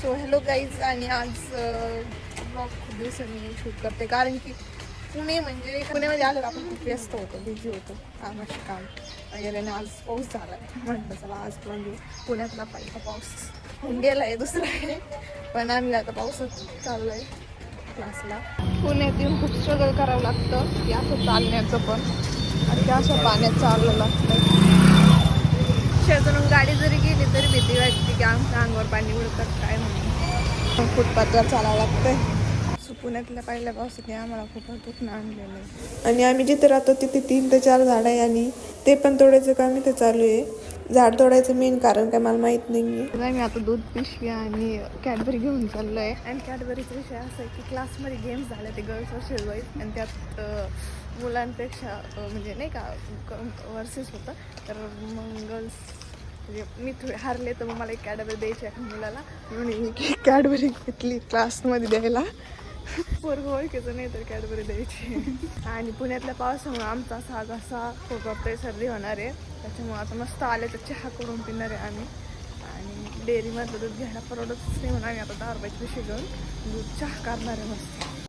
So hello guys. आणि आज blog खूप दिवसांनी शूट करते कारण की पुण्यामध्ये आलं आपण खूप व्यस्त होतो, बिझी होतो कामाशी काम वगैरे. आणि आज पाऊस झाला, म्हटलं चला आज पण पुण्यातला पहिला पाऊस होऊन गेला आहे, दुसरा आहे पण आम्ही आता पाऊसच चालू आहे क्लासला. पुण्यात येऊन खूप स्ट्रगल करावं लागतं की असं चालण्याचं पण, आणि त्या अशा पाण्यात चाललं लागतं. शेजारून गाडी जरी गेली तरी भीती वाटते की आमच्या अंगावर पाणी उडतात काय म्हणून. फुटपाथवर चालावं लागतंय. पुण्यातल्या पहिल्या पावसाने आम्हाला खूप दुखणं आणलेलं आहे. आणि आम्ही जिथे राहतो तिथे 3 ते 4 झाडं आहे आणि ते पण तोडायचं काम इथे चालू आहे. झाड तोडायचं मेन कारण काय मला माहीत नाही आहे. मी आता दूध पिशवी आणि कॅडबरी घेऊन चाललो आहे. आणि कॅडबरीचा विषय असा आहे की क्लासमध्ये गेम्स झाले ते गर्ल्स वर्सेस बॉईज, आणि त्यात मुलांपेक्षा म्हणजे नाही का वर्सेस होतं. तर मग गर्ल्स म्हणजे मी थोडे हारले तर मग मला एक कॅडबरी द्यायची आहे मुलाला, म्हणून मी कॅडबरी घेतली क्लासमध्ये द्यायला. पोरगं ओळखीचं नाही तर कॅडबरी द्यायची. आणि पुण्यातल्या पावसामुळे आमचा असा घसा खोकतोय, सर्दी होणार आहे. त्याच्यामुळे आता मस्त आले तर चहा करून पिणार आहे आम्ही. आणि डेअरीमधलं दूध घ्यायला परवडतच नाही म्हणून आम्ही आता 10 रुपयाची पिशवी घेऊन दूध चहा करणार आहे मस्त.